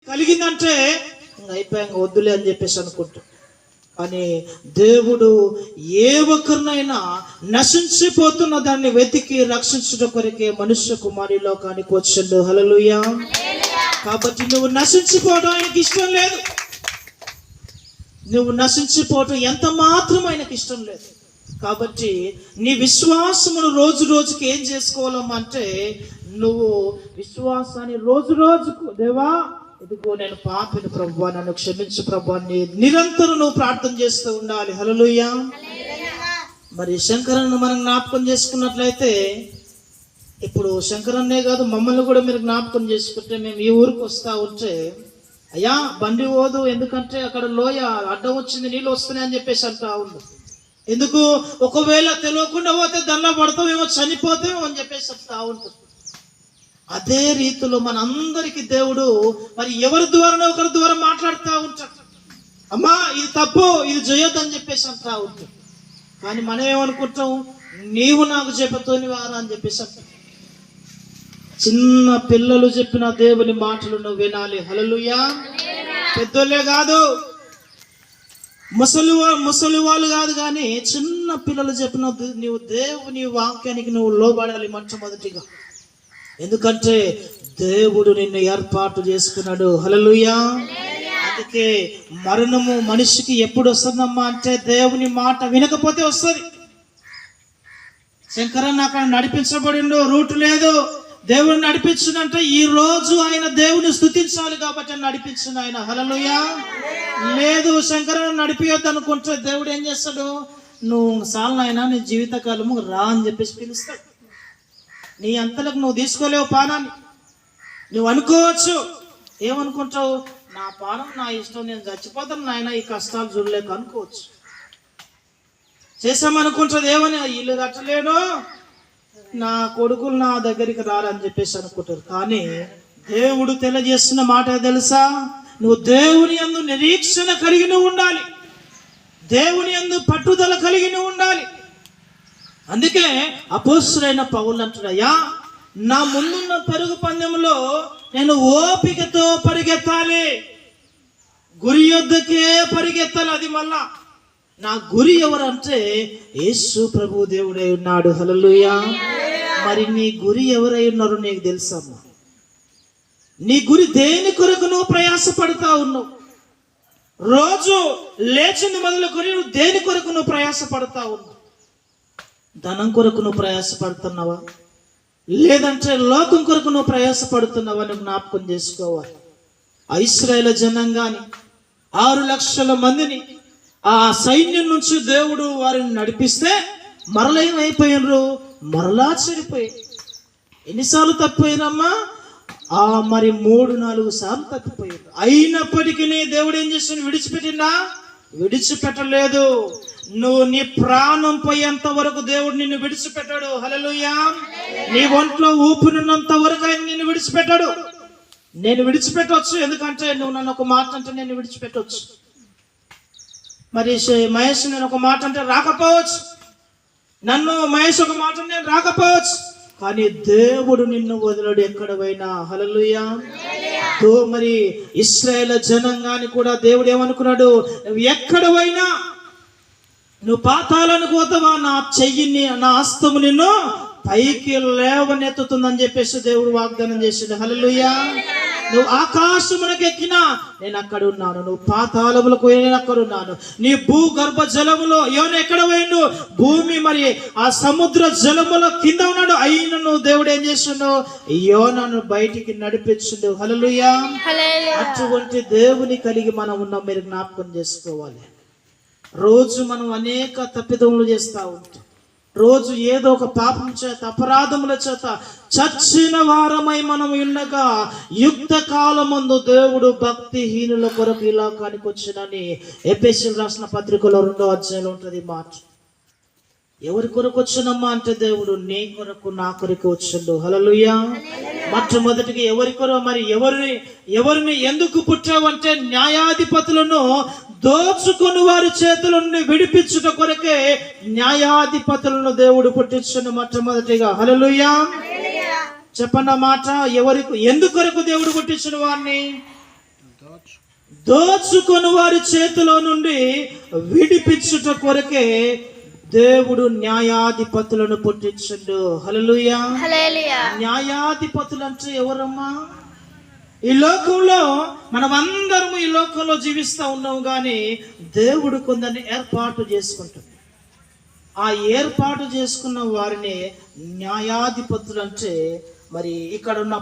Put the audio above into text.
కలిగిందంటే అయిపోయాక వద్దులే అని చెప్పేసి అనుకుంటాం. కానీ దేవుడు ఏ ఒక్కరినైనా నశించిపోతున్న దాన్ని వెతికి రక్షించడం కొరకే మనుష్య కుమారి లోకానికి వచ్చిండు. హల్లెలూయా. కాబట్టి నువ్వు నశించిపోవడం ఆయనకి ఇష్టం లేదు. నువ్వు నశించిపోవటం ఎంత మాత్రం ఆయనకి ఇష్టం లేదు. కాబట్టి నీ విశ్వాసమును రోజు రోజుకి ఏం చేసుకోవాలమ్మా అంటే, నువ్వు విశ్వాసాన్ని రోజు రోజుకు, దేవా ఇదిగో నేను పాపిని ప్రభువా, నన్ను క్షమించు ప్రభువా అని నిరంతరం నువ్వు ప్రార్థన చేస్తూ ఉండాలి. హల్లెలూయా. మరి శంకరన్న మనం జ్ఞాపకం చేసుకున్నట్లయితే, ఇప్పుడు శంకరన్నే కాదు మమ్మల్ని కూడా మీరు జ్ఞాపకం చేసుకుంటే, మేము ఈ ఊరికి వస్తూ ఉంటే, అయ్యా బండి పోదు ఎందుకంటే అక్కడ లోయ అడ్డం వచ్చింది, నీళ్ళు వస్తున్నాయి అని చెప్పేసి అంటా ఉంది. ఎందుకు? ఒకవేళ తెలియకుండా పోతే దానిలో పడతామేమో, చనిపోతామేమో అని చెప్పేసి అంటా ఉంటుంది. అదే రీతిలో మనందరికీ దేవుడు మరి ఎవరి ద్వారా ఒకరి ద్వారా మాట్లాడుతూ ఉంటాడు. అమ్మా ఇది తప్పు, ఇది చేయొద్దు అని చెప్పేసి అంటా ఉంటాడు. కానీ మనం ఏమనుకుంటాం, నీవు నాకు చెబుతోని వారా అని చెప్పేసి అంటాం. చిన్న పిల్లలు చెప్పిన దేవుని మాటలు నువ్వు వినాలి. హల్లెలూయా. పెద్దోళ్ళే కాదు, ముసలి వాళ్ళు కాదు, కానీ చిన్న పిల్లలు చెప్పిన నీవు దేవుని వాక్యానికి నువ్వు లోబడాలి మొట్టమొదటిగా. ఎందుకంటే దేవుడు నిన్ను ఏర్పాటు చేసుకున్నాడు. హల్లెలూయా. అందుకే మరణము మనిషికి ఎప్పుడు వస్తుందమ్మా అంటే, దేవుని మాట వినకపోతే వస్తుంది. శంకరన్న అక్కడ నడిపించబడిండు, రూట్ లేదు, దేవుడు నడిపించిందంటే ఈ రోజు ఆయన దేవుని స్తుతించాలి కాబట్టి నడిపించింది ఆయన. హల్లెలూయా. లేదు శంకరన్న నడిపియొద్దు అనుకుంటే దేవుడు ఏం చేస్తాడు, నువ్వు సాలనైనా నీ జీవితకాలము రా అని చెప్పేసి పిలుస్తాడు. నీ అంతలకు నువ్వు తీసుకోలేవు పానాన్ని. నువ్వు అనుకోవచ్చు, ఏమనుకుంటావు, నా పానం నా ఇష్టం, నేను చచ్చిపోతాను నాయన, ఈ కష్టాలు చూడలేక అనుకోవచ్చు. చేసామనుకుంటుంది ఏమని, ఇల్లు కట్టలేను, నా కొడుకులు నా దగ్గరికి రారని చెప్పేసి అనుకుంటారు. కానీ దేవుడు తెలియజేస్తున్న మాట తెలుసా, నువ్వు దేవుని యందు నిరీక్షణ కలిగి నువ్వు ఉండాలి, దేవుని యందు పట్టుదల కలిగి నువ్వు ఉండాలి. అందుకే అపోస్తలుడైన పౌలు అంటున్నాయా, నా ముందున్న పరుగు పందెంలో నేను ఓపికతో పరిగెత్తాలి, గురి యొద్దకే పరిగెత్తాలి. అది మళ్ళా నా గురి ఎవరంటే యేసు ప్రభు దేవుడై ఉన్నాడు. హల్లెలూయా. మరి నీ గురి ఎవరై ఉన్నారో నీకు తెలుసమ్మా. నీ గురి దేని కొరకు నువ్వు ప్రయాసపడతా ఉన్నావు? రోజు లేచింది మొదలుకొని నువ్వు దేని కొరకు నువ్వు ప్రయాసపడతా ఉన్నావు? ధనం కొరకు నువ్వు ప్రయాసపడుతున్నావా, లేదంటే లోకం కొరకు నువ్వు ప్రయాసపడుతున్నావా? నువ్వు జ్ఞాపకం చేసుకోవాలి. ఇశ్రాయేలు జనాంగాన్ని 6 లక్షల మందిని ఆ సైన్యం నుంచి దేవుడు వారిని నడిపిస్తే మరలా ఏమైపోయినరు, మరలా చెడిపోయి. ఎన్నిసార్లు తప్పిపోయినమ్మా? మరి 3-4 సార్లు తప్పిపోయారు. అయినప్పటికీ దేవుడు ఏం చేసిన, విడిచిపెట్టిందా? విడిచిపెట్టలేదు. నువ్వు నీ ప్రాణం పోయేంత వరకు దేవుడు నిన్ను విడిచిపెట్టాడు. హల్లెలూయా. నీ ఒంట్లో ఊపిరినంత వరకు ఆయన నిన్ను విడిచిపెట్టాడు. నేను విడిచిపెట్టవచ్చు, ఎందుకంటే నువ్వు నన్ను ఒక మాట అంటే నేను విడిచిపెట్టవచ్చు. మరి మహేష్ నేను ఒక మాట అంటే రాకపోవచ్చు, నన్ను మహేష్ ఒక మాట నేను రాకపోవచ్చు, కానీ దేవుడు నిన్ను వదలడు ఎక్కడ పోయినా. హల్లెలూయా. మరి ఇశ్రాయేలు జనాంగాన్ని కూడా దేవుడు ఏమనుకున్నాడు, నువ్వు ఎక్కడ పోయినా, నువ్వు పాతాళానికి పోతావా, నా చెయ్యిని, నా హస్తము నిన్ను పైకి లేవనెత్తుతుందని చెప్పేసి దేవుడు వాగ్దానం చేసిండు. హల్లెలూయా. నువ్వు ఆకాశమునకు ఎక్కినా నేను అక్కడ ఉన్నాను, నువ్వు పాతాళములకు పోయినా నేను అక్కడ ఉన్నాను. నీ భూగర్భ జలములో యోన ఎక్కడ పోయిండు, భూమి మరి ఆ సముద్ర జలముల కింద ఉన్నాడు. అయినను దేవుడు ఏం చేసిండు, యోనను బయటికి నడిపించిండు. హల్లెలూయా. అటువంటి దేవుని కలిగి మనం ఉన్నాం. మీరు జ్ఞాపకం చేసుకోవాలి. రోజు మనం అనేక తప్పిదములు చేస్తూ ఉంటాం. రోజు ఏదో ఒక పాపం చేత, అపరాధముల చేత చచ్చిన వారమై మనం ఉండగా, యుక్త కాలమందు దేవుడు భక్తిహీనుల కొరకు ఈ లోకానికి వచ్చినని ఎఫెసీయులకు రాసిన పత్రికలో 2వ అధ్యాయంలో ఉంటుంది మాట. ఎవరి కొరకు వచ్చినమ్మా అంటే, దేవుడు నీ కొరకు నా కొరకు వచ్చిండు. హల్లెలూయా. మొట్టమొదటిగా ఎవరి కొరకు, మరి ఎవరిని ఎందుకు పుట్టావంటే, న్యాయాధిపతులను దోచుకుని వారి చేతుల నుండి విడిపించుట కొరకే న్యాయాధిపతులను దేవుడు పుట్టించండు మొట్టమొదటిగా. హల్లెలూయా. చెప్పండి మాట, ఎందుకొరకు దేవుడు పుట్టించిన వారిని? దోచుకొని వారి చేతిలో నుండి విడిపించుట కొరకే దేవుడు న్యాయాధిపతులను పుట్టించుండు. హల్లెలూయా. న్యాయాధిపతులు అంటే ఎవరమ్మా? ఈ లోకంలో మనమందరము ఈ లోకంలో జీవిస్తూ ఉన్నాము, కానీ దేవుడు కొందరిని ఏర్పాటు చేసుకుంటాడు. ఆ ఏర్పాటు చేసుకున్న వారిని న్యాయాధిపతులు అంటే మరి ఇక్కడ ఉన్న